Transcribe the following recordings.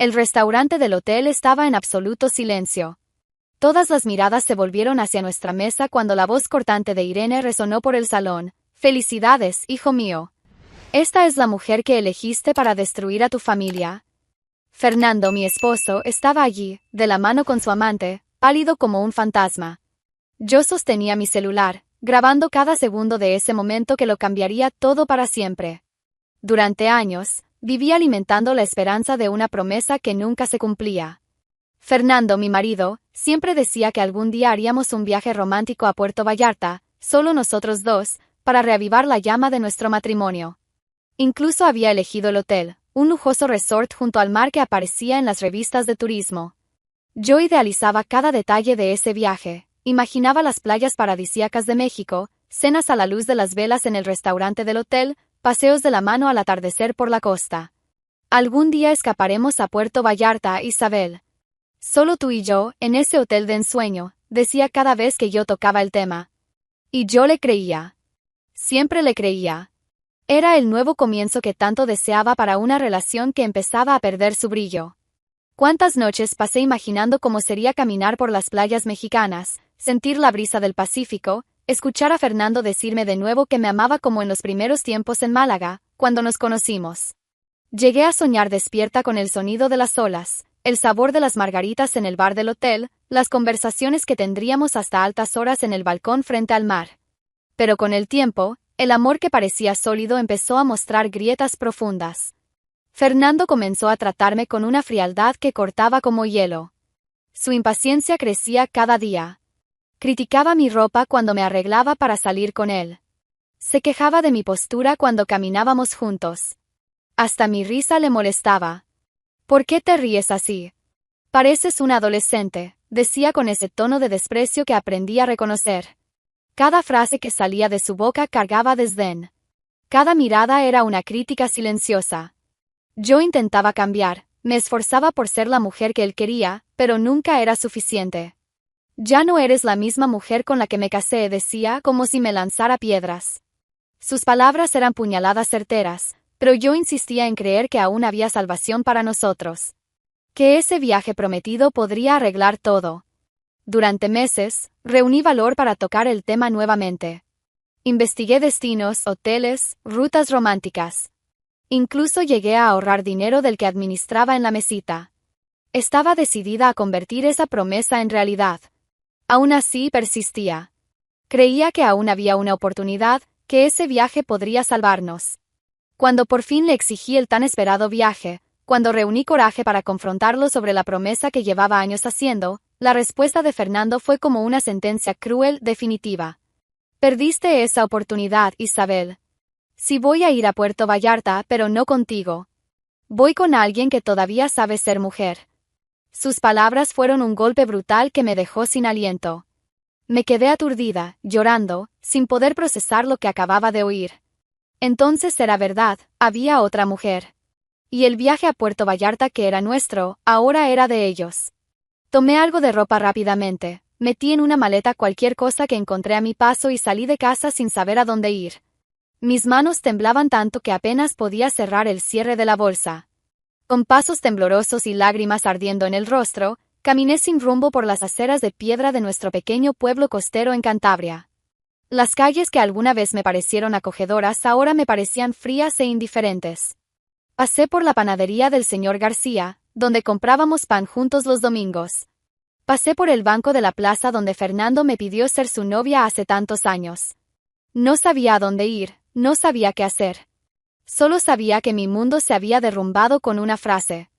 El restaurante del hotel estaba en absoluto silencio. Todas las miradas se volvieron hacia nuestra mesa cuando la voz cortante de Irene resonó por el salón. «Felicidades, hijo mío. Esta es la mujer que elegiste para destruir a tu familia». Fernando, mi esposo, estaba allí, de la mano con su amante, pálido como un fantasma. Yo sostenía mi celular, grabando cada segundo de ese momento que lo cambiaría todo para siempre. Durante años, viví alimentando la esperanza de una promesa que nunca se cumplía. Fernando, mi marido, siempre decía que algún día haríamos un viaje romántico a Puerto Vallarta, solo nosotros dos, para reavivar la llama de nuestro matrimonio. Incluso había elegido el hotel, un lujoso resort junto al mar que aparecía en las revistas de turismo. Yo idealizaba cada detalle de ese viaje, imaginaba las playas paradisíacas de México, cenas a la luz de las velas en el restaurante del hotel, paseos de la mano al atardecer por la costa. Algún día escaparemos a Puerto Vallarta, Isabel. Solo tú y yo, en ese hotel de ensueño, decía cada vez que yo tocaba el tema. Y yo le creía. Siempre le creía. Era el nuevo comienzo que tanto deseaba para una relación que empezaba a perder su brillo. ¿Cuántas noches pasé imaginando cómo sería caminar por las playas mexicanas, sentir la brisa del Pacífico, escuchar a Fernando decirme de nuevo que me amaba como en los primeros tiempos en Málaga, cuando nos conocimos? Llegué a soñar despierta con el sonido de las olas, el sabor de las margaritas en el bar del hotel, las conversaciones que tendríamos hasta altas horas en el balcón frente al mar. Pero con el tiempo, el amor que parecía sólido empezó a mostrar grietas profundas. Fernando comenzó a tratarme con una frialdad que cortaba como hielo. Su impaciencia crecía cada día. Criticaba mi ropa cuando me arreglaba para salir con él. Se quejaba de mi postura cuando caminábamos juntos. Hasta mi risa le molestaba. «¿Por qué te ríes así? Pareces un adolescente», decía con ese tono de desprecio que aprendí a reconocer. Cada frase que salía de su boca cargaba desdén. Cada mirada era una crítica silenciosa. Yo intentaba cambiar, me esforzaba por ser la mujer que él quería, pero nunca era suficiente. «Ya no eres la misma mujer con la que me casé», decía, como si me lanzara piedras. Sus palabras eran puñaladas certeras, pero yo insistía en creer que aún había salvación para nosotros. Que ese viaje prometido podría arreglar todo. Durante meses, reuní valor para tocar el tema nuevamente. Investigué destinos, hoteles, rutas románticas. Incluso llegué a ahorrar dinero del que administraba en la mesita. Estaba decidida a convertir esa promesa en realidad. Aún así persistía. Creía que aún había una oportunidad, que ese viaje podría salvarnos. Cuando por fin le exigí el tan esperado viaje, cuando reuní coraje para confrontarlo sobre la promesa que llevaba años haciendo, la respuesta de Fernando fue como una sentencia cruel, definitiva. «Perdiste esa oportunidad, Isabel. Sí, voy a ir a Puerto Vallarta, pero no contigo. Voy con alguien que todavía sabe ser mujer». Sus palabras fueron un golpe brutal que me dejó sin aliento. Me quedé aturdida, llorando, sin poder procesar lo que acababa de oír. Entonces era verdad, había otra mujer. Y el viaje a Puerto Vallarta que era nuestro, ahora era de ellos. Tomé algo de ropa rápidamente, metí en una maleta cualquier cosa que encontré a mi paso y salí de casa sin saber a dónde ir. Mis manos temblaban tanto que apenas podía cerrar el cierre de la bolsa. Con pasos temblorosos y lágrimas ardiendo en el rostro, caminé sin rumbo por las aceras de piedra de nuestro pequeño pueblo costero en Cantabria. Las calles que alguna vez me parecieron acogedoras ahora me parecían frías e indiferentes. Pasé por la panadería del señor García, donde comprábamos pan juntos los domingos. Pasé por el banco de la plaza donde Fernando me pidió ser su novia hace tantos años. No sabía a dónde ir, no sabía qué hacer. Solo sabía que mi mundo se había derrumbado con una frase.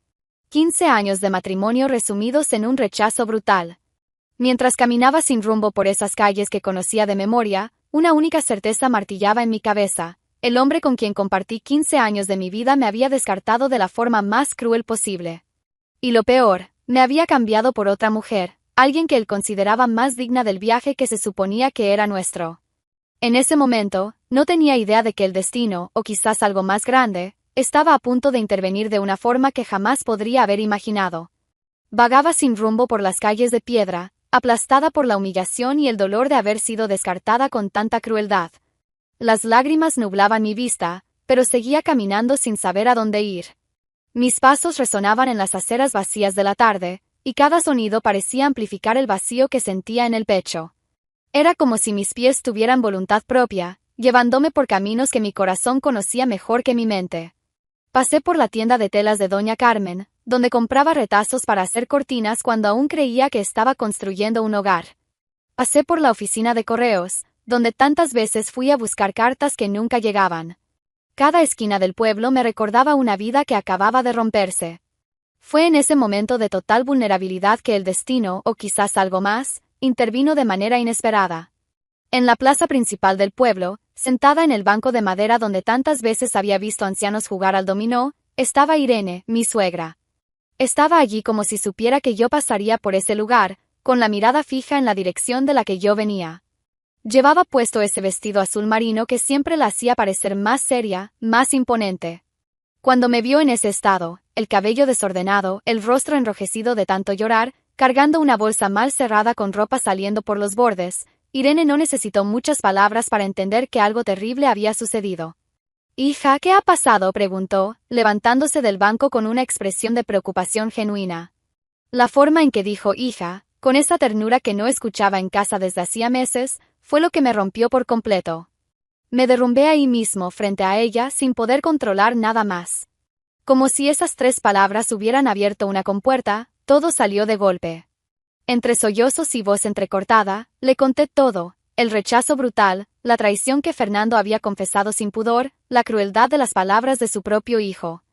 15 años de matrimonio resumidos en un rechazo brutal. Mientras caminaba sin rumbo por esas calles que conocía de memoria, una única certeza martillaba en mi cabeza. El hombre con quien compartí 15 años de mi vida me había descartado de la forma más cruel posible. Y lo peor, me había cambiado por otra mujer, alguien que él consideraba más digna del viaje que se suponía que era nuestro. En ese momento, no tenía idea de que el destino, o quizás algo más grande, estaba a punto de intervenir de una forma que jamás podría haber imaginado. Vagaba sin rumbo por las calles de piedra, aplastada por la humillación y el dolor de haber sido descartada con tanta crueldad. Las lágrimas nublaban mi vista, pero seguía caminando sin saber a dónde ir. Mis pasos resonaban en las aceras vacías de la tarde, y cada sonido parecía amplificar el vacío que sentía en el pecho. Era como si mis pies tuvieran voluntad propia, llevándome por caminos que mi corazón conocía mejor que mi mente. Pasé por la tienda de telas de Doña Carmen, donde compraba retazos para hacer cortinas cuando aún creía que estaba construyendo un hogar. Pasé por la oficina de correos, donde tantas veces fui a buscar cartas que nunca llegaban. Cada esquina del pueblo me recordaba una vida que acababa de romperse. Fue en ese momento de total vulnerabilidad que el destino, o quizás algo más, intervino de manera inesperada. En la plaza principal del pueblo, sentada en el banco de madera donde tantas veces había visto ancianos jugar al dominó, estaba Irene, mi suegra. Estaba allí como si supiera que yo pasaría por ese lugar, con la mirada fija en la dirección de la que yo venía. Llevaba puesto ese vestido azul marino que siempre la hacía parecer más seria, más imponente. Cuando me vio en ese estado, el cabello desordenado, el rostro enrojecido de tanto llorar, cargando una bolsa mal cerrada con ropa saliendo por los bordes, Irene no necesitó muchas palabras para entender que algo terrible había sucedido. «Hija, ¿qué ha pasado?», preguntó, levantándose del banco con una expresión de preocupación genuina. La forma en que dijo «hija», con esa ternura que no escuchaba en casa desde hacía meses, fue lo que me rompió por completo. Me derrumbé ahí mismo frente a ella sin poder controlar nada más. Como si esas 3 palabras hubieran abierto una compuerta, todo salió de golpe. Entre sollozos y voz entrecortada, le conté todo, el rechazo brutal, la traición que Fernando había confesado sin pudor, la crueldad de las palabras de su propio hijo.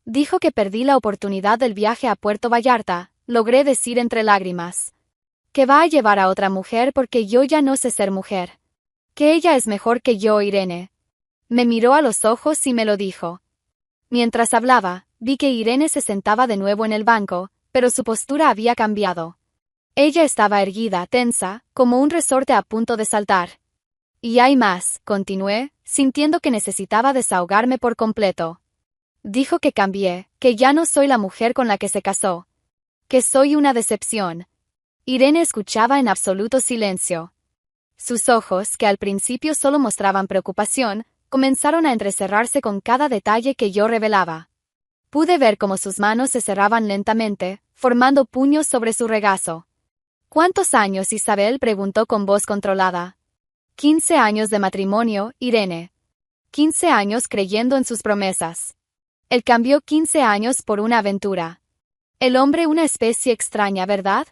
Dijo que perdí la oportunidad del viaje a Puerto Vallarta, logré decir entre lágrimas. Que va a llevar a otra mujer porque yo ya no sé ser mujer. Que ella es mejor que yo, Irene. Me miró a los ojos y me lo dijo. Mientras hablaba, vi que Irene se sentaba de nuevo en el banco, pero su postura había cambiado. Ella estaba erguida, tensa, como un resorte a punto de saltar. Y hay más, continué, sintiendo que necesitaba desahogarme por completo. Dijo que cambié, que ya no soy la mujer con la que se casó. Que soy una decepción. Irene escuchaba en absoluto silencio. Sus ojos, que al principio solo mostraban preocupación, comenzaron a entrecerrarse con cada detalle que yo revelaba. Pude ver cómo sus manos se cerraban lentamente, formando puños sobre su regazo. «¿Cuántos años, Isabel?», preguntó con voz controlada. 15 años de matrimonio, Irene. 15 años creyendo en sus promesas. Él cambió 15 años por una aventura. El hombre una especie extraña, ¿verdad?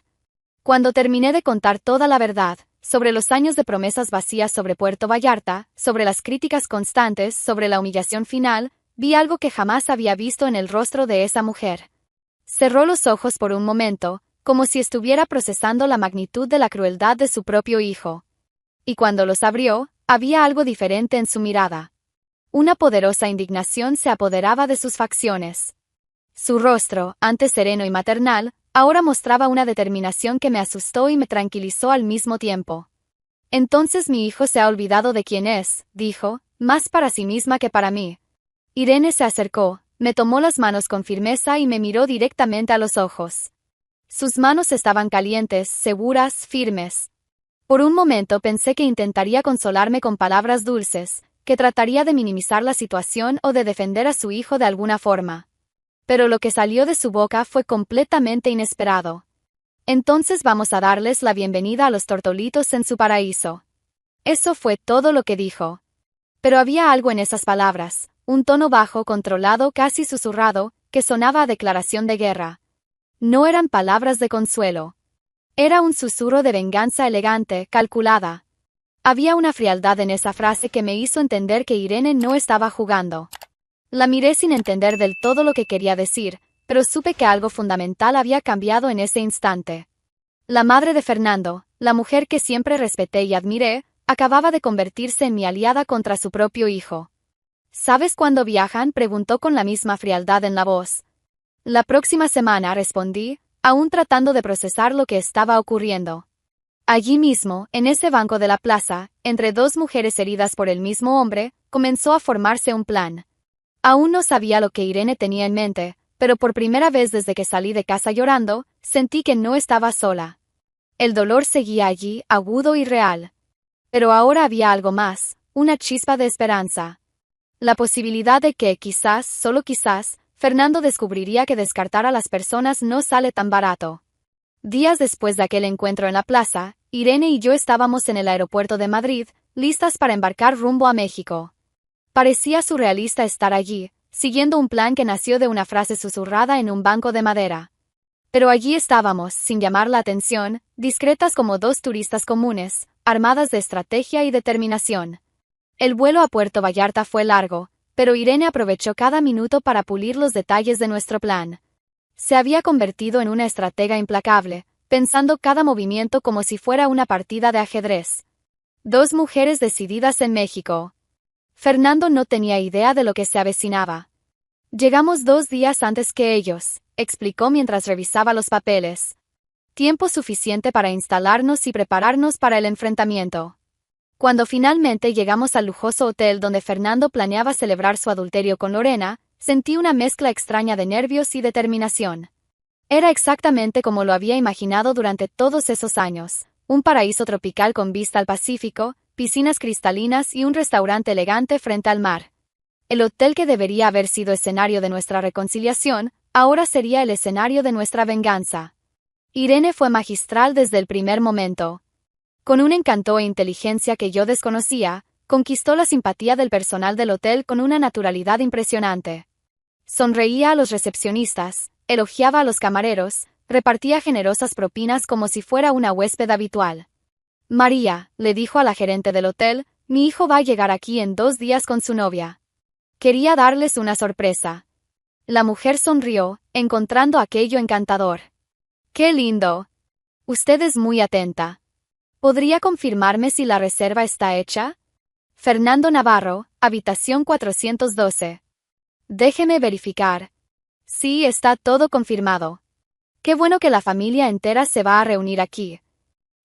Cuando terminé de contar toda la verdad, sobre los años de promesas vacías sobre Puerto Vallarta, sobre las críticas constantes, sobre la humillación final, vi algo que jamás había visto en el rostro de esa mujer. Cerró los ojos por un momento, como si estuviera procesando la magnitud de la crueldad de su propio hijo. Y cuando los abrió, había algo diferente en su mirada. Una poderosa indignación se apoderaba de sus facciones. Su rostro, antes sereno y maternal, ahora mostraba una determinación que me asustó y me tranquilizó al mismo tiempo. «Entonces mi hijo se ha olvidado de quién es», dijo, más para sí misma que para mí. Irene se acercó, me tomó las manos con firmeza y me miró directamente a los ojos. Sus manos estaban calientes, seguras, firmes. Por un momento pensé que intentaría consolarme con palabras dulces, que trataría de minimizar la situación o de defender a su hijo de alguna forma. Pero lo que salió de su boca fue completamente inesperado. «Entonces vamos a darles la bienvenida a los tortolitos en su paraíso». Eso fue todo lo que dijo. Pero había algo en esas palabras, un tono bajo, controlado, casi susurrado, que sonaba a declaración de guerra. No eran palabras de consuelo. Era un susurro de venganza elegante, calculada. Había una frialdad en esa frase que me hizo entender que Irene no estaba jugando. La miré sin entender del todo lo que quería decir, pero supe que algo fundamental había cambiado en ese instante. La madre de Fernando, la mujer que siempre respeté y admiré, acababa de convertirse en mi aliada contra su propio hijo. «¿Sabes cuándo viajan?», preguntó con la misma frialdad en la voz. «La próxima semana», respondí, aún tratando de procesar lo que estaba ocurriendo. Allí mismo, en ese banco de la plaza, entre 2 mujeres heridas por el mismo hombre, comenzó a formarse un plan. Aún no sabía lo que Irene tenía en mente, pero por primera vez desde que salí de casa llorando, sentí que no estaba sola. El dolor seguía allí, agudo y real. Pero ahora había algo más, una chispa de esperanza. La posibilidad de que, quizás, solo quizás, Fernando descubriría que descartar a las personas no sale tan barato. Días después de aquel encuentro en la plaza, Irene y yo estábamos en el aeropuerto de Madrid, listas para embarcar rumbo a México. Parecía surrealista estar allí, siguiendo un plan que nació de una frase susurrada en un banco de madera. Pero allí estábamos, sin llamar la atención, discretas como dos turistas comunes, armadas de estrategia y determinación. El vuelo a Puerto Vallarta fue largo, pero Irene aprovechó cada minuto para pulir los detalles de nuestro plan. Se había convertido en una estratega implacable, pensando cada movimiento como si fuera una partida de ajedrez. Dos mujeres decididas en México. Fernando no tenía idea de lo que se avecinaba. Llegamos 2 días antes que ellos, explicó mientras revisaba los papeles. Tiempo suficiente para instalarnos y prepararnos para el enfrentamiento. Cuando finalmente llegamos al lujoso hotel donde Fernando planeaba celebrar su adulterio con Lorena, sentí una mezcla extraña de nervios y determinación. Era exactamente como lo había imaginado durante todos esos años, un paraíso tropical con vista al Pacífico, piscinas cristalinas y un restaurante elegante frente al mar. El hotel que debería haber sido escenario de nuestra reconciliación, ahora sería el escenario de nuestra venganza. Irene fue magistral desde el primer momento. Con un encanto e inteligencia que yo desconocía, conquistó la simpatía del personal del hotel con una naturalidad impresionante. Sonreía a los recepcionistas, elogiaba a los camareros, repartía generosas propinas como si fuera una huésped habitual. María, le dijo a la gerente del hotel, mi hijo va a llegar aquí en 2 días con su novia. Quería darles una sorpresa. La mujer sonrió, encontrando aquello encantador. ¡Qué lindo! Usted es muy atenta. ¿Podría confirmarme si la reserva está hecha? Fernando Navarro, habitación 412. Déjeme verificar. Sí, está todo confirmado. Qué bueno que la familia entera se va a reunir aquí.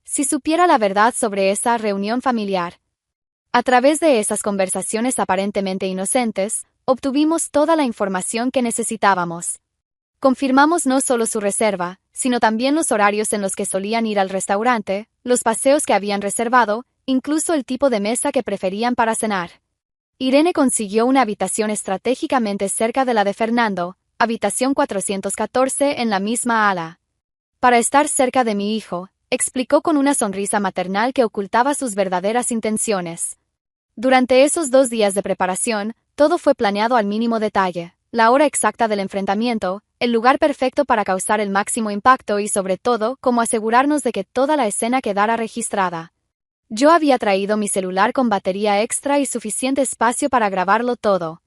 Si supiera la verdad sobre esa reunión familiar. A través de esas conversaciones aparentemente inocentes, obtuvimos toda la información que necesitábamos. Confirmamos no solo su reserva, sino también los horarios en los que solían ir al restaurante, los paseos que habían reservado, incluso el tipo de mesa que preferían para cenar. Irene consiguió una habitación estratégicamente cerca de la de Fernando, habitación 414 en la misma ala. Para estar cerca de mi hijo, explicó con una sonrisa maternal que ocultaba sus verdaderas intenciones. Durante esos 2 días de preparación, todo fue planeado al mínimo detalle, la hora exacta del enfrentamiento, el lugar perfecto para causar el máximo impacto y sobre todo, cómo asegurarnos de que toda la escena quedara registrada. Yo había traído mi celular con batería extra y suficiente espacio para grabarlo todo.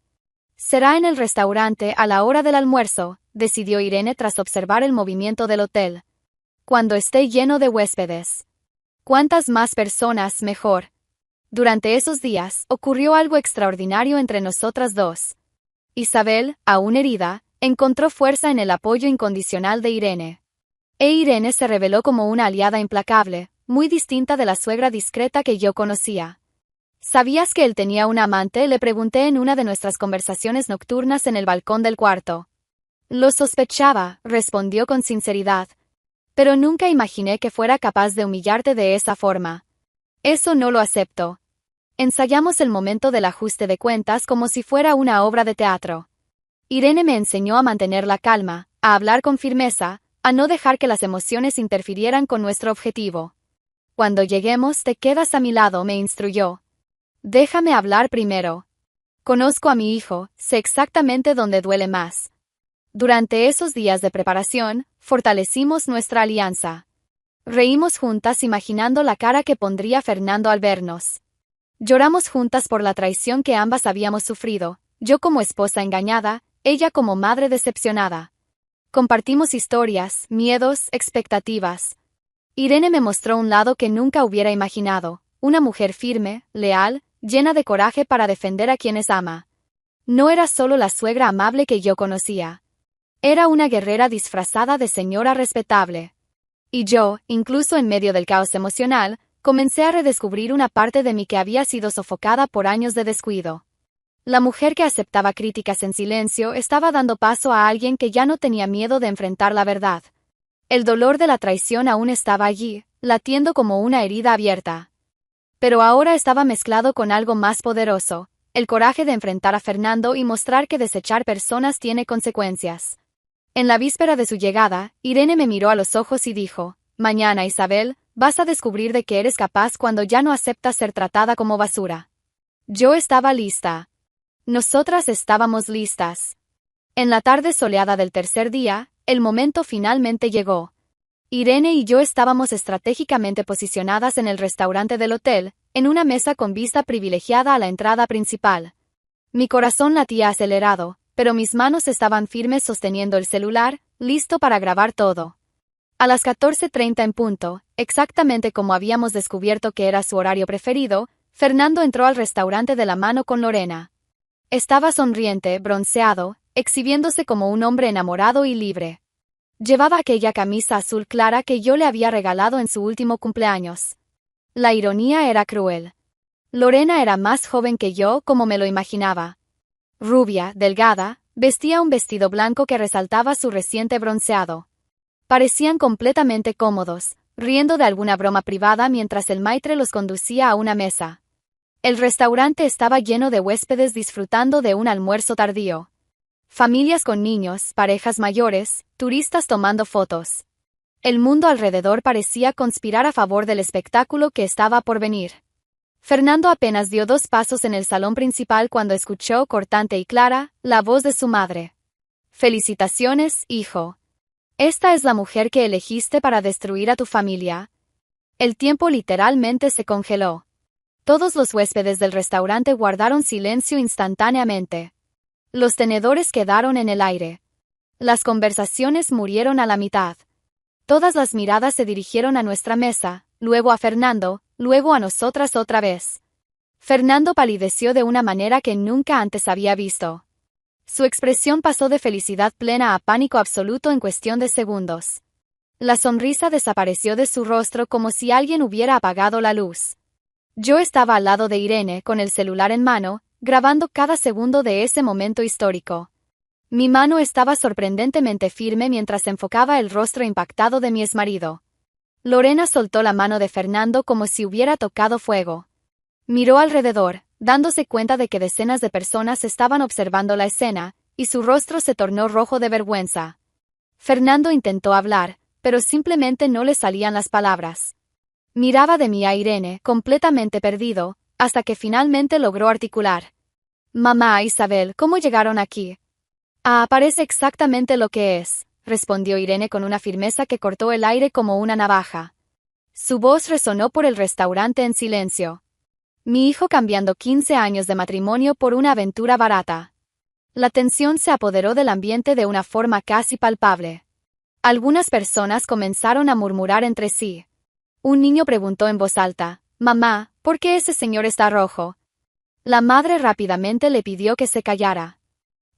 Será en el restaurante a la hora del almuerzo, decidió Irene tras observar el movimiento del hotel. Cuando esté lleno de huéspedes. Cuantas más personas, mejor. Durante esos días, ocurrió algo extraordinario entre nosotras dos. Isabel, aún herida, encontró fuerza en el apoyo incondicional de Irene. Irene se reveló como una aliada implacable, muy distinta de la suegra discreta que yo conocía. ¿Sabías que él tenía una amante?, le pregunté en una de nuestras conversaciones nocturnas en el balcón del cuarto. Lo sospechaba, respondió con sinceridad. Pero nunca imaginé que fuera capaz de humillarte de esa forma. Eso no lo acepto. Ensayamos el momento del ajuste de cuentas como si fuera una obra de teatro. Irene me enseñó a mantener la calma, a hablar con firmeza, a no dejar que las emociones interfirieran con nuestro objetivo. Cuando lleguemos te quedas a mi lado, me instruyó. Déjame hablar primero. Conozco a mi hijo, sé exactamente dónde duele más. Durante esos días de preparación, fortalecimos nuestra alianza. Reímos juntas imaginando la cara que pondría Fernando al vernos. Lloramos juntas por la traición que ambas habíamos sufrido, yo como esposa engañada, ella como madre decepcionada. Compartimos historias, miedos, expectativas. Irene me mostró un lado que nunca hubiera imaginado, una mujer firme, leal, llena de coraje para defender a quienes ama. No era solo la suegra amable que yo conocía. Era una guerrera disfrazada de señora respetable. Y yo, incluso en medio del caos emocional, comencé a redescubrir una parte de mí que había sido sofocada por años de descuido. La mujer que aceptaba críticas en silencio estaba dando paso a alguien que ya no tenía miedo de enfrentar la verdad. El dolor de la traición aún estaba allí, latiendo como una herida abierta. Pero ahora estaba mezclado con algo más poderoso, el coraje de enfrentar a Fernando y mostrar que desechar personas tiene consecuencias. En la víspera de su llegada, Irene me miró a los ojos y dijo: «Mañana, Isabel, vas a descubrir de qué eres capaz cuando ya no aceptas ser tratada como basura». Yo estaba lista. Nosotras estábamos listas. En la tarde soleada del tercer día, el momento finalmente llegó. Irene y yo estábamos estratégicamente posicionadas en el restaurante del hotel, en una mesa con vista privilegiada a la entrada principal. Mi corazón latía acelerado, pero mis manos estaban firmes sosteniendo el celular, listo para grabar todo. A las 14:30 en punto, exactamente como habíamos descubierto que era su horario preferido, Fernando entró al restaurante de la mano con Lorena. Estaba sonriente, bronceado, exhibiéndose como un hombre enamorado y libre. Llevaba aquella camisa azul clara que yo le había regalado en su último cumpleaños. La ironía era cruel. Lorena era más joven que yo, como me lo imaginaba. Rubia, delgada, vestía un vestido blanco que resaltaba su reciente bronceado. Parecían completamente cómodos, riendo de alguna broma privada mientras el maitre los conducía a una mesa. El restaurante estaba lleno de huéspedes disfrutando de un almuerzo tardío. Familias con niños, parejas mayores, turistas tomando fotos. El mundo alrededor parecía conspirar a favor del espectáculo que estaba por venir. Fernando apenas dio 2 pasos en el salón principal cuando escuchó, cortante y clara, la voz de su madre. «Felicitaciones, hijo. Esta es la mujer que elegiste para destruir a tu familia». El tiempo literalmente se congeló. Todos los huéspedes del restaurante guardaron silencio instantáneamente. Los tenedores quedaron en el aire. Las conversaciones murieron a la mitad. Todas las miradas se dirigieron a nuestra mesa, luego a Fernando, luego a nosotras otra vez. Fernando palideció de una manera que nunca antes había visto. Su expresión pasó de felicidad plena a pánico absoluto en cuestión de segundos. La sonrisa desapareció de su rostro como si alguien hubiera apagado la luz. Yo estaba al lado de Irene, con el celular en mano, grabando cada segundo de ese momento histórico. Mi mano estaba sorprendentemente firme mientras enfocaba el rostro impactado de mi exmarido. Lorena soltó la mano de Fernando como si hubiera tocado fuego. Miró alrededor, dándose cuenta de que decenas de personas estaban observando la escena, y su rostro se tornó rojo de vergüenza. Fernando intentó hablar, pero simplemente no le salían las palabras. Miraba de mí a Irene, completamente perdido, hasta que finalmente logró articular. «Mamá, Isabel, ¿cómo llegaron aquí?» «Ah, parece exactamente lo que es», respondió Irene con una firmeza que cortó el aire como una navaja. Su voz resonó por el restaurante en silencio. Mi hijo cambiando 15 años de matrimonio por una aventura barata. La tensión se apoderó del ambiente de una forma casi palpable. Algunas personas comenzaron a murmurar entre sí. Un niño preguntó en voz alta: «Mamá, ¿por qué ese señor está rojo?» La madre rápidamente le pidió que se callara.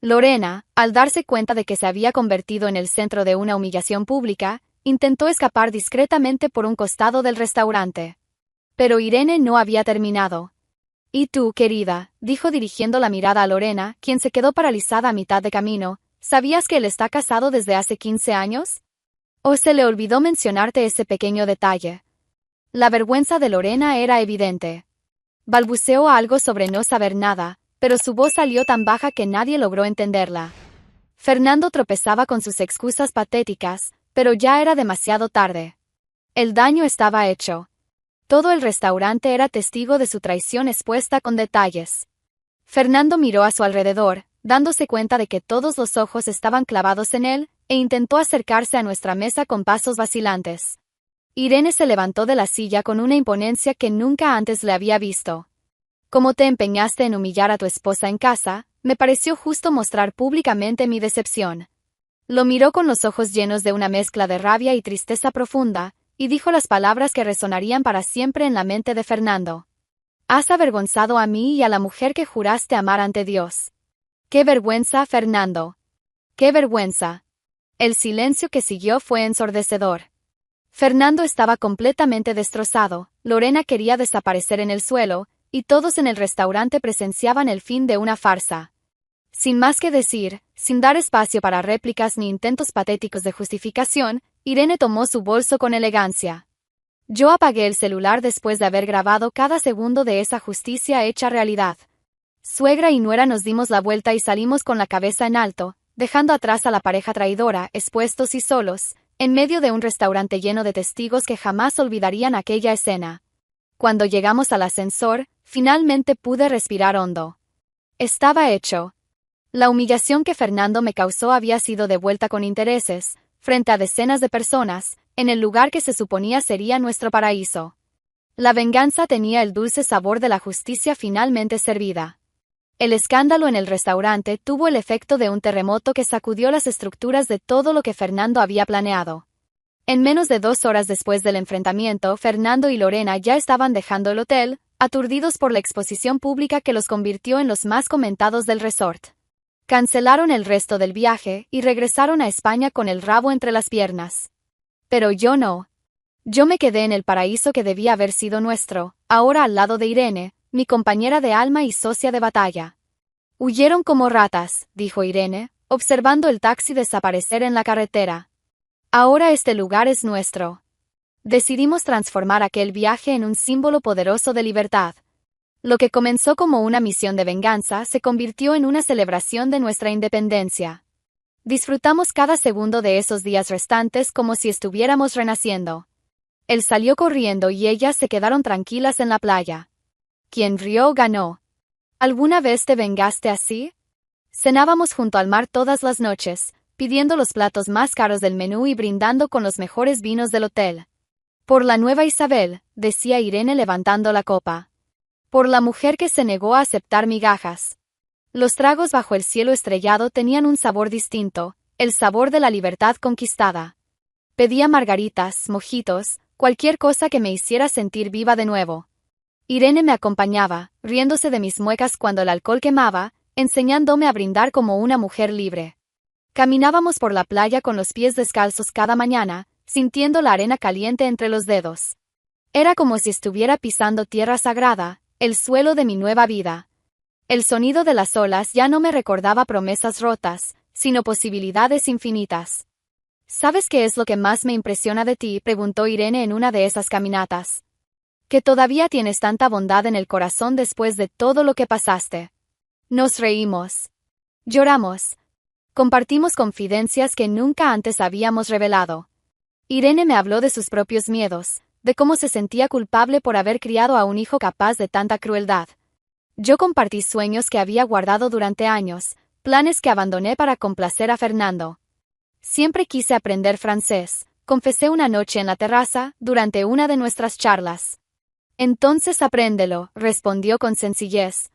Lorena, al darse cuenta de que se había convertido en el centro de una humillación pública, intentó escapar discretamente por un costado del restaurante. Pero Irene no había terminado. «Y tú, querida», dijo dirigiendo la mirada a Lorena, quien se quedó paralizada a mitad de camino, «¿sabías que él está casado desde hace 15 años? ¿O se le olvidó mencionarte ese pequeño detalle?» La vergüenza de Lorena era evidente. Balbuceó algo sobre no saber nada, pero su voz salió tan baja que nadie logró entenderla. Fernando tropezaba con sus excusas patéticas, pero ya era demasiado tarde. El daño estaba hecho. Todo el restaurante era testigo de su traición expuesta con detalles. Fernando miró a su alrededor, dándose cuenta de que todos los ojos estaban clavados en él, e intentó acercarse a nuestra mesa con pasos vacilantes. Irene se levantó de la silla con una imponencia que nunca antes le había visto. «Como te empeñaste en humillar a tu esposa en casa, me pareció justo mostrar públicamente mi decepción». Lo miró con los ojos llenos de una mezcla de rabia y tristeza profunda, y dijo las palabras que resonarían para siempre en la mente de Fernando. «Has avergonzado a mí y a la mujer que juraste amar ante Dios». «¡Qué vergüenza, Fernando! ¡Qué vergüenza!». El silencio que siguió fue ensordecedor. Fernando estaba completamente destrozado, Lorena quería desaparecer en el suelo, y todos en el restaurante presenciaban el fin de una farsa. Sin más que decir, sin dar espacio para réplicas ni intentos patéticos de justificación, Irene tomó su bolso con elegancia. Yo apagué el celular después de haber grabado cada segundo de esa justicia hecha realidad. Suegra y nuera nos dimos la vuelta y salimos con la cabeza en alto, dejando atrás a la pareja traidora, expuestos y solos, en medio de un restaurante lleno de testigos que jamás olvidarían aquella escena. Cuando llegamos al ascensor, finalmente pude respirar hondo. Estaba hecho. La humillación que Fernando me causó había sido devuelta con intereses, frente a decenas de personas, en el lugar que se suponía sería nuestro paraíso. La venganza tenía el dulce sabor de la justicia finalmente servida. El escándalo en el restaurante tuvo el efecto de un terremoto que sacudió las estructuras de todo lo que Fernando había planeado. En menos de 2 horas después del enfrentamiento, Fernando y Lorena ya estaban dejando el hotel, aturdidos por la exposición pública que los convirtió en los más comentados del resort. Cancelaron el resto del viaje y regresaron a España con el rabo entre las piernas. Pero yo no. Yo me quedé en el paraíso que debía haber sido nuestro, ahora al lado de Irene, mi compañera de alma y socia de batalla. Huyeron como ratas, dijo Irene, observando el taxi desaparecer en la carretera. Ahora este lugar es nuestro. Decidimos transformar aquel viaje en un símbolo poderoso de libertad. Lo que comenzó como una misión de venganza se convirtió en una celebración de nuestra independencia. Disfrutamos cada segundo de esos días restantes como si estuviéramos renaciendo. Él salió corriendo y ellas se quedaron tranquilas en la playa. Quien rió ganó. ¿Alguna vez te vengaste así? Cenábamos junto al mar todas las noches, pidiendo los platos más caros del menú y brindando con los mejores vinos del hotel. Por la nueva Isabel, decía Irene levantando la copa. Por la mujer que se negó a aceptar migajas. Los tragos bajo el cielo estrellado tenían un sabor distinto, el sabor de la libertad conquistada. Pedía margaritas, mojitos, cualquier cosa que me hiciera sentir viva de nuevo. Irene me acompañaba, riéndose de mis muecas cuando el alcohol quemaba, enseñándome a brindar como una mujer libre. Caminábamos por la playa con los pies descalzos cada mañana, sintiendo la arena caliente entre los dedos. Era como si estuviera pisando tierra sagrada, el suelo de mi nueva vida. El sonido de las olas ya no me recordaba promesas rotas, sino posibilidades infinitas. ¿Sabes qué es lo que más me impresiona de ti?, preguntó Irene en una de esas caminatas. Que todavía tienes tanta bondad en el corazón después de todo lo que pasaste. Nos reímos. Lloramos. Compartimos confidencias que nunca antes habíamos revelado. Irene me habló de sus propios miedos, de cómo se sentía culpable por haber criado a un hijo capaz de tanta crueldad. Yo compartí sueños que había guardado durante años, planes que abandoné para complacer a Fernando. Siempre quise aprender francés, confesé una noche en la terraza, durante una de nuestras charlas. Entonces apréndelo, respondió con sencillez.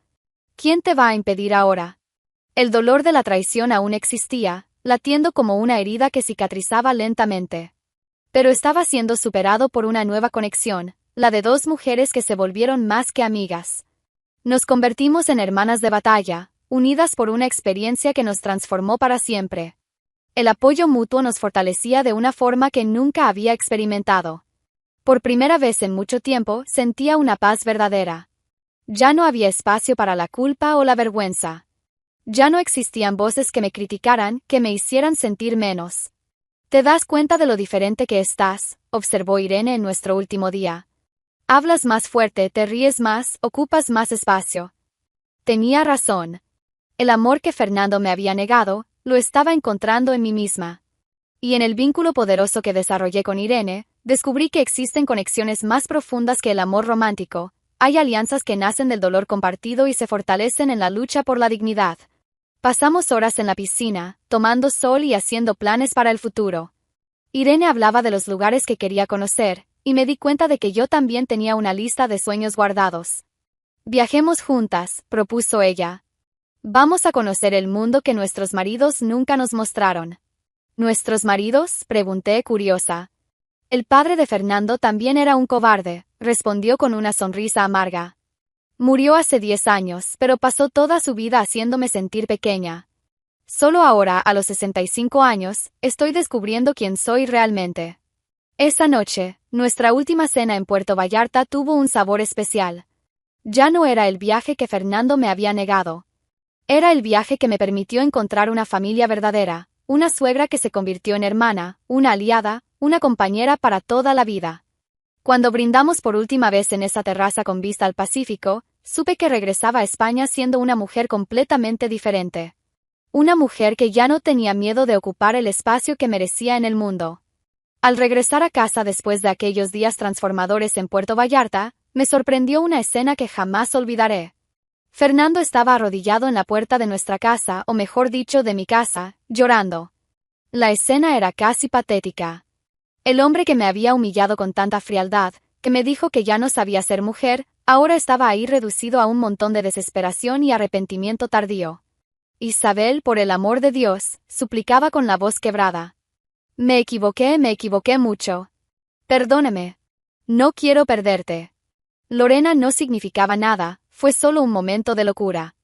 ¿Quién te va a impedir ahora? El dolor de la traición aún existía, latiendo como una herida que cicatrizaba lentamente. Pero estaba siendo superado por una nueva conexión, la de 2 mujeres que se volvieron más que amigas. Nos convertimos en hermanas de batalla, unidas por una experiencia que nos transformó para siempre. El apoyo mutuo nos fortalecía de una forma que nunca había experimentado. Por primera vez en mucho tiempo sentía una paz verdadera. Ya no había espacio para la culpa o la vergüenza. Ya no existían voces que me criticaran, que me hicieran sentir menos. ¿Te das cuenta de lo diferente que estás?, observó Irene en nuestro último día. Hablas más fuerte, te ríes más, ocupas más espacio. Tenía razón. El amor que Fernando me había negado, lo estaba encontrando en mí misma. Y en el vínculo poderoso que desarrollé con Irene, descubrí que existen conexiones más profundas que el amor romántico. Hay alianzas que nacen del dolor compartido y se fortalecen en la lucha por la dignidad. Pasamos horas en la piscina, tomando sol y haciendo planes para el futuro. Irene hablaba de los lugares que quería conocer, y me di cuenta de que yo también tenía una lista de sueños guardados. Viajemos juntas, propuso ella. Vamos a conocer el mundo que nuestros maridos nunca nos mostraron. ¿Nuestros maridos?, pregunté curiosa. El padre de Fernando también era un cobarde, respondió con una sonrisa amarga. Murió hace 10 años, pero pasó toda su vida haciéndome sentir pequeña. Solo ahora, a los 65 años, estoy descubriendo quién soy realmente. Esa noche, nuestra última cena en Puerto Vallarta tuvo un sabor especial. Ya no era el viaje que Fernando me había negado. Era el viaje que me permitió encontrar una familia verdadera, una suegra que se convirtió en hermana, una aliada, una compañera para toda la vida. Cuando brindamos por última vez en esa terraza con vista al Pacífico, supe que regresaba a España siendo una mujer completamente diferente. Una mujer que ya no tenía miedo de ocupar el espacio que merecía en el mundo. Al regresar a casa después de aquellos días transformadores en Puerto Vallarta, me sorprendió una escena que jamás olvidaré. Fernando estaba arrodillado en la puerta de nuestra casa, o mejor dicho, de mi casa, llorando. La escena era casi patética. El hombre que me había humillado con tanta frialdad, que me dijo que ya no sabía ser mujer, ahora estaba ahí reducido a un montón de desesperación y arrepentimiento tardío. Isabel, por el amor de Dios, suplicaba con la voz quebrada. Me equivoqué mucho. Perdóneme. No quiero perderte. Lorena no significaba nada, fue solo un momento de locura.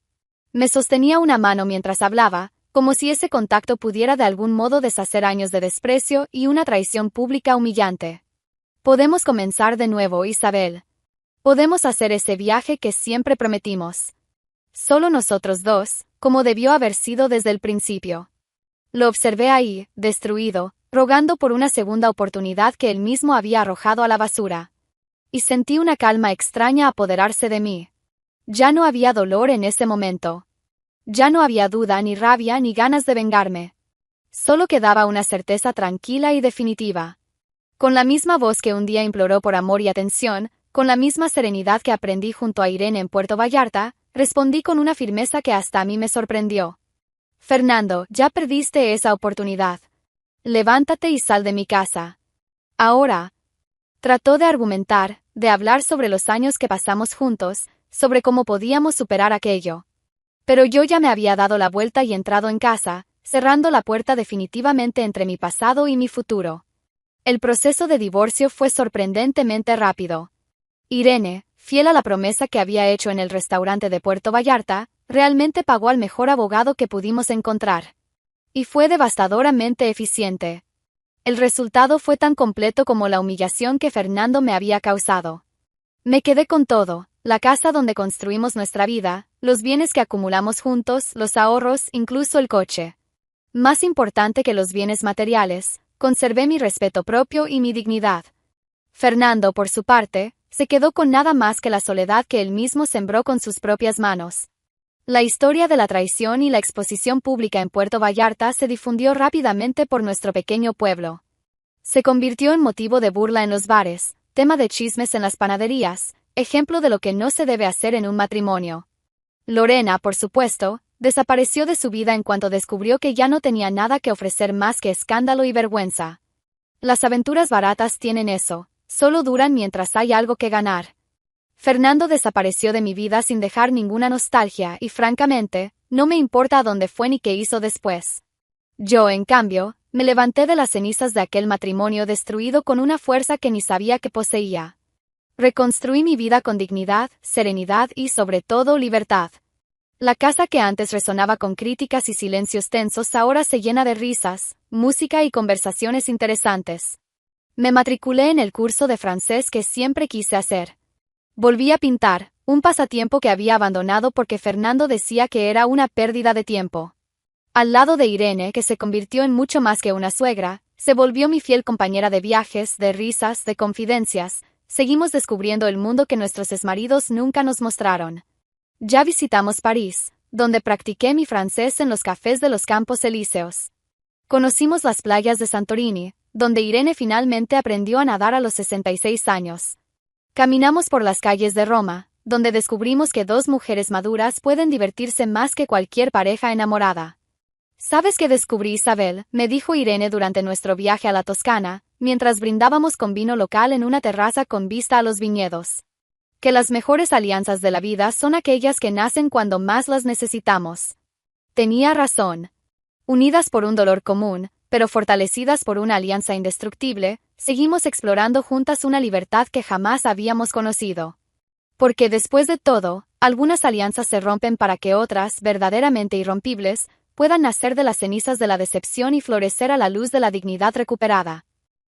Me sostenía una mano mientras hablaba, como si ese contacto pudiera de algún modo deshacer años de desprecio y una traición pública humillante. Podemos comenzar de nuevo, Isabel. Podemos hacer ese viaje que siempre prometimos. Solo nosotros dos, como debió haber sido desde el principio. Lo observé ahí, destruido, rogando por una segunda oportunidad que él mismo había arrojado a la basura. Y sentí una calma extraña apoderarse de mí. Ya no había dolor en ese momento. Ya no había duda, ni rabia, ni ganas de vengarme. Solo quedaba una certeza tranquila y definitiva. Con la misma voz que un día imploró por amor y atención, con la misma serenidad que aprendí junto a Irene en Puerto Vallarta, respondí con una firmeza que hasta a mí me sorprendió. Fernando, ya perdiste esa oportunidad. Levántate y sal de mi casa. Ahora. Trató de argumentar, de hablar sobre los años que pasamos juntos, sobre cómo podíamos superar aquello. Pero yo ya me había dado la vuelta y entrado en casa, cerrando la puerta definitivamente entre mi pasado y mi futuro. El proceso de divorcio fue sorprendentemente rápido. Irene, fiel a la promesa que había hecho en el restaurante de Puerto Vallarta, realmente pagó al mejor abogado que pudimos encontrar. Y fue devastadoramente eficiente. El resultado fue tan completo como la humillación que Fernando me había causado. Me quedé con todo, la casa donde construimos nuestra vida, los bienes que acumulamos juntos, los ahorros, incluso el coche. Más importante que los bienes materiales, conservé mi respeto propio y mi dignidad. Fernando, por su parte, se quedó con nada más que la soledad que él mismo sembró con sus propias manos. La historia de la traición y la exposición pública en Puerto Vallarta se difundió rápidamente por nuestro pequeño pueblo. Se convirtió en motivo de burla en los bares, tema de chismes en las panaderías, ejemplo de lo que no se debe hacer en un matrimonio. Lorena, por supuesto, desapareció de su vida en cuanto descubrió que ya no tenía nada que ofrecer más que escándalo y vergüenza. Las aventuras baratas tienen eso, solo duran mientras hay algo que ganar. Fernando desapareció de mi vida sin dejar ninguna nostalgia y, francamente, no me importa a dónde fue ni qué hizo después. Yo, en cambio, me levanté de las cenizas de aquel matrimonio destruido con una fuerza que ni sabía que poseía. Reconstruí mi vida con dignidad, serenidad y, sobre todo, libertad. La casa que antes resonaba con críticas y silencios tensos ahora se llena de risas, música y conversaciones interesantes. Me matriculé en el curso de francés que siempre quise hacer. Volví a pintar, un pasatiempo que había abandonado porque Fernando decía que era una pérdida de tiempo. Al lado de Irene, que se convirtió en mucho más que una suegra, se volvió mi fiel compañera de viajes, de risas, de confidencias, seguimos descubriendo el mundo que nuestros exmaridos nunca nos mostraron. Ya visitamos París, donde practiqué mi francés en los cafés de los Campos Elíseos. Conocimos las playas de Santorini, donde Irene finalmente aprendió a nadar a los 66 años. Caminamos por las calles de Roma, donde descubrimos que dos mujeres maduras pueden divertirse más que cualquier pareja enamorada. ¿Sabes qué descubrí, Isabel?, me dijo Irene durante nuestro viaje a la Toscana, mientras brindábamos con vino local en una terraza con vista a los viñedos. Que las mejores alianzas de la vida son aquellas que nacen cuando más las necesitamos. Tenía razón. Unidas por un dolor común, pero fortalecidas por una alianza indestructible, seguimos explorando juntas una libertad que jamás habíamos conocido. Porque después de todo, algunas alianzas se rompen para que otras, verdaderamente irrompibles, puedan nacer de las cenizas de la decepción y florecer a la luz de la dignidad recuperada.